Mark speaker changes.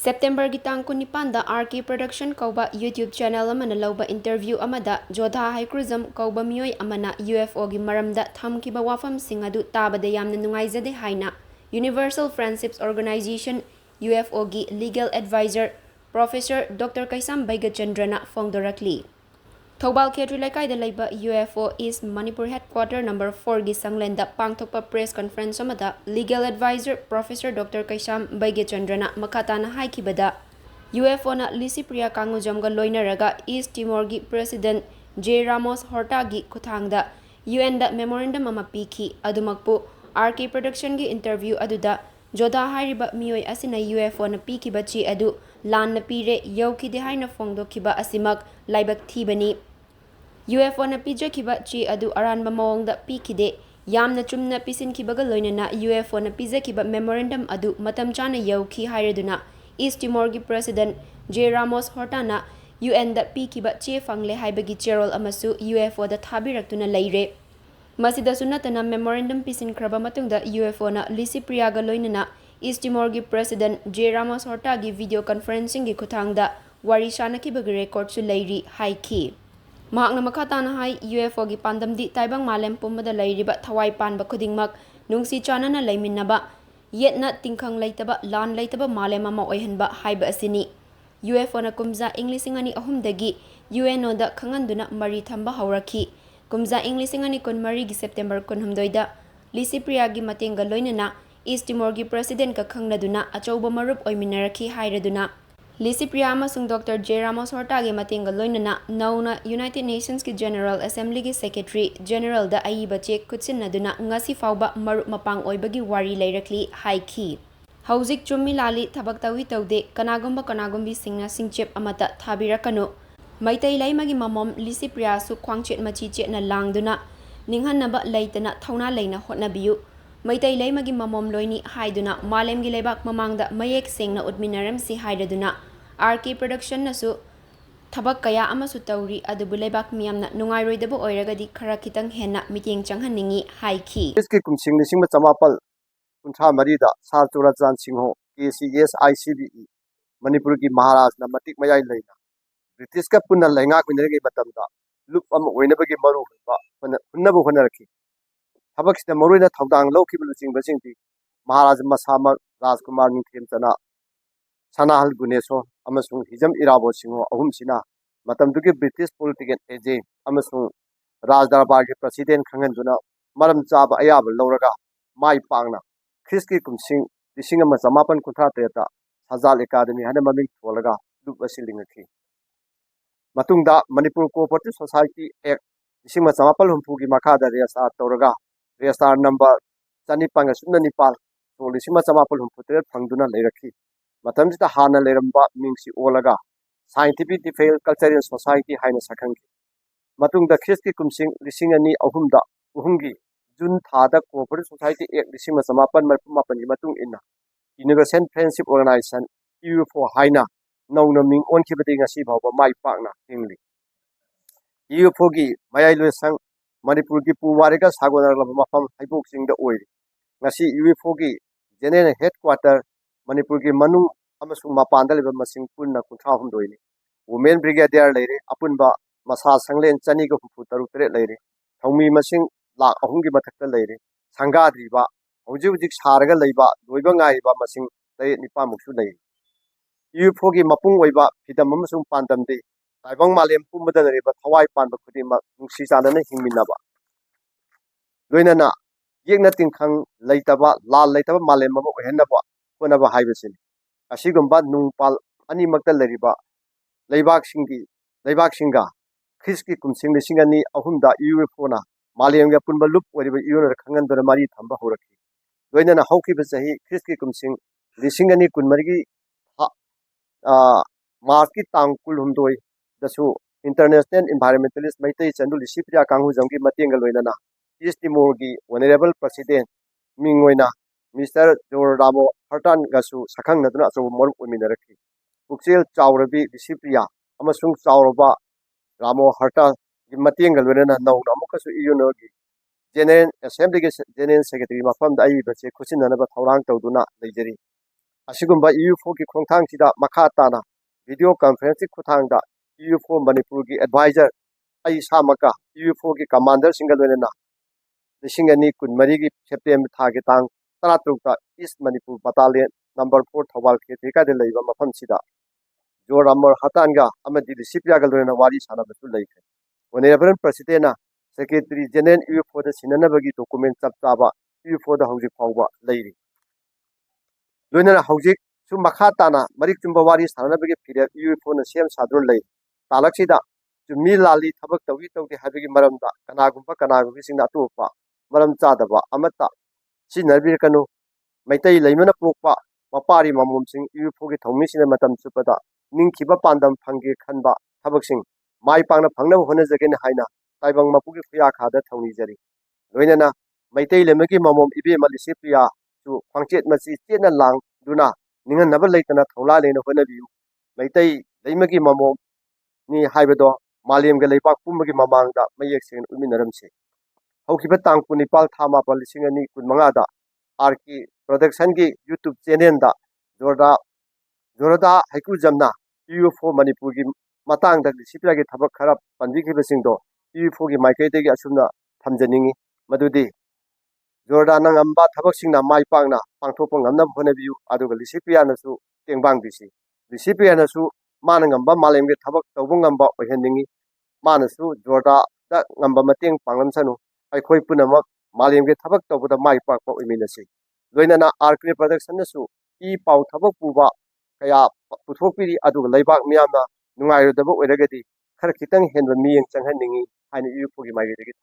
Speaker 1: September gi tang kunipanda RK Production kauba YouTube channel amana lauba interview amada Jodha Heikrujam kauba miyoi amana UFO gi maramda thamkiba wafam singadu tabada yamna nungaizade haina Universal Friendships Organization UFO gi legal advisor Professor Dr. Kaisam Baigachandrana Fongdorakli Thobal Khetri Laikai da Laiba UFO is Manipur Headquarter number 4 gi Sanglenda Pangthokpa Press Conference amada Legal Advisor Professor Dr. Kaisam Baigachandrana Makatana Haikibada UFO na Licypriya Kangujam ga loinaraga East Timor gi President J. Ramos Horta gi kuthangda UN da memorandum ama piki adumakpu RK Production gi interview aduda Jodha hariba miyoi asina UFO na piki bachi adu lan na pire yaukide haina fongdokiba asimak laibak thibani UFO na pijakiba chi adu aranba mawongda pikide yamna chumna pisinkibaga loinana UFO na pijakiba memorandum adu matam chana yauki hairaduna East Timor gi President J. Ramos Horta na UN da pikiba che fangle haibagi cherol amasu UFO da thabiraktuna leire Masida sunatana memorandum pisin kraba matungda UFO na Licypriya ga loinana East Timor gi President J. Ramos Horta gi video conferencing gi kuthangda wari shanakibagi record su leiri haiki Mahakna makatana hai UFO gi pandamdi taibang malem pumada leiriba thawai panba khudingmak nungsi chanana leiminaba yetna tingkhang leitaba lan leitaba malem ama oihanba haiba asini UFO na kumza Englising ani ahumdagi UNO da khanganduna mari thamba haurakhi kumza Englising ani kun mari gi September kun humdoida Licypriya gi matenga loinana East Timor gi President ka khangnaduna achauba marup oiminarakhi hairaduna Licypriya amasung Dr. J. Ramos Horta gi matenga loinana nauna United Nations ki General Assembly gi Secretary General da aiba check kutsinaduna ngasi fauba marup mapang oibagi wari leirakli haiki Hauzik chummi lali thabak tawi taude kanagumbi singna singchep amata thabirakanu Maitai laimagi mamom Licypriya su khwangchet machi chetna langduna ninghanaba leitana thauna leina hotnabiyu Maitai laimagi mamom loini haiduna malemgi lebak mamangda mayek sengna utminaram si hairaduna RK Production nasu thabak kaya amasu tauri adubu lebak miyamna nungairoidaba oiragadi khara kitang henna miteng changhaningi haiki
Speaker 2: इसके कुमसिंग लिसिंग में चमापल कुंठा मरीदा सार चोराचान सिंहो KCS ICBE Manipur की महाराज ना मतिक मयाई लेना British का पुनः lehenga कुंजरगे बतमदा loop अम ओइनबगे मरु बा पुनबु होनरखी थबक सिना मरुइना थौदांग लौखिब लुचिंग बसिंगति महाराज मसामा राजकुमार निथेमचना सनाहल गुनेसो अमसुंग हिजम इराबो सिंहो अहुम सिना मतमदुगे British political agent अमसुंग राज दरबार के प्रेसिडेंट खंगनदुना मरम चाब अयाब लौरगा माई पांगना ख्रिस की कुमसिंग लिसिंग अमा समापन कुंथा तेता सजाल एकेडमी हने ममिंग थोलगा लुप असिलिंगखी मतुंगदा मणिपुर कोऑपरेटिव सोसाइटी एक्ट लिसिंग समापन हुंफु की मखादा रेस्टार तौरगा रेस्टार नंबर 205 तो लिसिंग समापन हुंफु तेर फंगदुना लेरखी मतमजिता हाना लेरंबा मिंगसी ओलगा साइंटिफिक डिफेंस कल्चरल सोसाइटी हाइना सखंगी मतुंगदा ख्रिस की कुमसिंग लिसिंग अनि अहुमदा उहुंगी जून थादा कोऑपरेटिव सोसाइटी एक्ट लिसिंग समापन मरपुमापन की मतुंग इन्ना यूनिवर्सल फ्रेंडशिप ऑर्गेनाइजेशन UFO हाइना नौना मिंग ओनखिबदि ngasi भावबा माई पाकना हिंगली UFO की मयाई लोसंग मणिपुर की पुवारिका सागोनरलब मफम हाइबोक सिंग द ओइरी ngasi UFO की जनरल हेडक्वार्टर मणिपुर की मनु अमसुंग मपान दलिबा मसिंग पुन्ना कुंथा हमदोइनी वुमेन ब्रिगेडियर लेरे अपुनबा मसा संगलेन चनी को हुफु तरु तरे लेरे थौमी मसिंग लाख अहुम की मथक्ता लेरे संगाद्रिबा हौजी हुजिक सारगा लैबा लोइबा ngaइबा मसिंग तरे निपा मुक्सु लेरे UFO की मपुंग ओइबा फिदम अमसुंग पांदमदे ताइबंग मालेम पुमदा लेरेबा थवाई पानबा खुदिमा नुंसी चानना हिंगमिनाबा लोइनाना येगना तिंखंग लैतबा लाल लैतबा मालेम अमा ओहेनबा कोनबा हाइबसिन असिगुंबा नुंगपाल अनिमक्ता लेरिबा लैबाक सिंगा ख्रिस की कुमसिंग लिसिंग अनि अहुमदा UFO ना मालेम गा पुनबा लुप ओरिबा यूनर खंगन दर मारी थंबा होरखी लोइनाना हौखिबा सही ख्रिस की कुमसिंग लिसिंग अनि कुनमरगी मार्च की तांग कुल हुमदोई दसु इंटरनेशनल एनवायरमेंटलिस्ट मैतई चंदु लिसिप्रिया कांगुजम की मतेंग लोइनाना ईस्ट तिमोर की ऑनरेबल प्रेसिडेंट मिंगोइना मिस्टर जोरडामो हर्टन गसु सखंग नदुना अचो मरु ओमिनरखी पुक्सेल चावरबी लिसिप्रिया अमसुंग चावरबा रामो हर्टा की मतेंग लोइनाना नौना अमुकसु इयुनो की जनरल असेंबली के जनरल सेक्रेटरी मफम द आई बचे खुसिननबा थौरांग तौदुना लेजरी ꯑꯁꯤꯒꯨꯝꯕ ꯏꯌꯨꯐꯣꯒꯤ ꯈꯣꯡꯊꯥꯡꯁꯤꯗ ꯃꯈꯥ ꯇꯥꯅ ꯚꯤꯗꯤꯑꯣ ꯀꯟꯐꯔꯦꯟꯁꯀꯤ ꯈꯨꯠꯊꯥꯡꯗ ꯏꯌꯨꯐꯣ ꯃꯅꯤꯄꯨꯔꯒꯤ ꯑꯦꯗꯚꯥꯏꯖꯔ ꯑꯩ ꯏꯁꯥꯃꯛꯀ ꯏꯌꯨꯐꯣꯒꯤ ꯀꯃꯥꯟꯗꯔꯁꯤꯡꯒ ꯂꯣꯏꯅꯅ 2024ꯒꯤ ꯁꯦꯞꯇꯦꯝꯕꯔ ꯊꯥꯒꯤ ꯇꯥꯡ 13ꯇ ꯏꯁ ꯃꯅꯤꯄꯨꯔ ꯕꯇꯥꯂꯤꯌꯟ ꯅꯝꯕꯔ 4 ꯊꯧꯕꯥꯜ ꯈꯦꯇ꯭ꯔꯤꯀꯥꯗ ꯂꯩꯕ ꯃꯐꯝꯁꯤꯗ ꯖꯣꯔ ꯑꯃꯔ ꯍꯇꯥꯟꯒ ꯑꯃꯗꯤ ꯂꯤꯁꯤꯄ꯭ꯔꯤꯌꯥꯒ ꯂꯣꯏꯅꯅ ꯋꯥꯔꯤ ꯁꯥꯟꯅꯕꯁꯨ ꯂꯩꯈ꯭ꯔꯦ ꯑꯣꯅꯔꯦꯕꯜ ꯄ꯭ꯔꯁꯤꯗꯦꯟꯠꯅ ꯁꯦꯀ꯭ꯔꯦꯇꯔꯤ ꯖꯦꯅꯔꯦꯜ ꯏꯌꯨꯐꯣꯗ ꯁꯤꯟꯅꯅꯕꯒꯤ ꯗꯣꯀꯨꯃꯦꯟ ꯆꯞ ꯆꯥꯕ ꯏꯌꯨꯐꯣꯗ ꯍꯧꯖꯤꯛ ꯐꯥꯎꯕ ꯂꯩꯔꯤ ꯂꯣꯏꯅꯅ ꯍꯧꯖꯤꯛꯁꯨ ꯃꯈꯥ ꯇꯥꯅ ꯃꯔꯤꯛ ꯆꯨꯝꯕ ꯋꯥꯔꯤ ꯁꯥꯟꯅꯅꯕꯒꯤ ꯐꯤꯔꯦꯞ ꯏꯌꯨꯐꯣꯅ ꯁꯦꯝ ꯁꯥꯗꯨꯅ ꯂꯩ ꯇꯥꯂꯛꯁꯤꯗ ꯆꯨꯝꯃꯤ ꯂꯥꯜꯂꯤ ꯊꯕꯛ ꯇꯧꯏ ꯇꯧꯗꯦ ꯍꯥꯏꯕꯒꯤ ꯃꯔꯝꯗ ꯀꯅꯥꯒꯨꯝꯕꯁꯤꯡꯅ ꯑꯇꯣꯞꯄ ꯃꯔꯝ ꯆꯥꯗꯕ ꯑꯃꯠꯇ ꯁꯤꯖꯤꯟꯅꯕꯤꯔꯛꯀꯅꯨ ꯃꯩꯇꯩ ꯂꯩꯃꯅ ꯄꯣꯛꯄ ꯃꯄꯥꯔꯤ ꯃꯃꯣꯝꯁꯤꯡ ꯏꯌꯨꯐꯣꯒꯤ ꯊꯧꯃꯤꯁꯤꯡꯅ ꯃꯇꯝ ꯆꯨꯞꯄꯗ ꯅꯤꯡꯈꯤꯕ ꯄꯥꯟꯗꯝ ꯐꯪꯒꯦ ꯈꯟꯕ ꯊꯕꯛꯁꯤꯡ ꯃꯥꯏ ꯄꯥꯛꯅ ꯐꯪꯅꯕ ꯍꯣꯠꯅꯖꯒꯦꯅ ꯍꯥꯏꯅ ꯇꯥꯏꯕꯪ ꯃꯄꯨꯒꯤ ꯈꯨꯌꯥꯈꯥꯗ ꯊꯧꯅꯤꯖꯔꯤ ꯂꯣꯏꯅꯅ ꯃꯩꯇꯩ ꯂꯩꯃꯒꯤ ꯃꯃꯣꯝ ꯏꯕꯦꯝꯃ ꯂꯤꯁꯤꯄ꯭ꯔꯤꯌꯥꯁꯨ ꯈ꯭ꯋꯥꯡꯆꯦꯠ ꯃꯆꯤ ꯆꯦꯠꯅ ꯂꯥꯡꯗꯨꯅ ꯅꯤꯡꯍꯟꯅꯕ ꯂꯩꯇꯅ ꯊꯧꯂꯥ ꯂꯩꯅ ꯍꯣꯠꯅꯕꯤꯌꯨ ꯃꯩꯇꯩ ꯂꯩꯃꯒꯤ ꯃꯃꯣꯝꯅꯤ ꯍꯥꯏꯕꯗꯣ ꯃꯥꯂꯦꯝꯒ ꯂꯩꯕꯥꯛ ꯄꯨꯝꯕꯒꯤ ꯃꯃꯥꯡꯗ ꯃꯌꯦꯛ ꯁꯦꯡꯅ ꯎꯠꯃꯤꯟꯅꯔꯝꯁꯤ ꯍꯧꯈꯤꯕ ꯇꯥꯡ 19 ꯊꯥ 9 2025ꯗ आरके प्रोडक्शनगी यूट्यूब चैनल जोरदा हैक्रुजमना यूएफओ मणिपुर की मतंग लिसिप्रिया की थबक खरा पनबीखिबसिंगदो यूएफओ की माइकैदगी असुमना थमजनिंगी मदुदी जोरदा नंगंबा थबकसिंगना माइ पांगना पांगथोप ngamnab होनबियु अदुगा लिसिप्रियानसु टेंगबांगदिसि लिसिप्रियानसु मानंगंबा मालेमगे थबक तौबंगंबा ओहननिंगी मानसु जोरदा दा ngamba mateng panglamsanu अखोई पुनमक मालेमगे थबक तौबदा माइ पाकपा ओइमिनसि लोइनना आरके प्रोडक्शनसु ई पाउ थबक पुबा कया पुथोकपिरी अदुगा लैबाक मियामना नुंगाइरदबा ओइरगदि खर खितंग हेनबा मियेंग चंगहनिंगी हाइना यूएफओ की माइगेदगी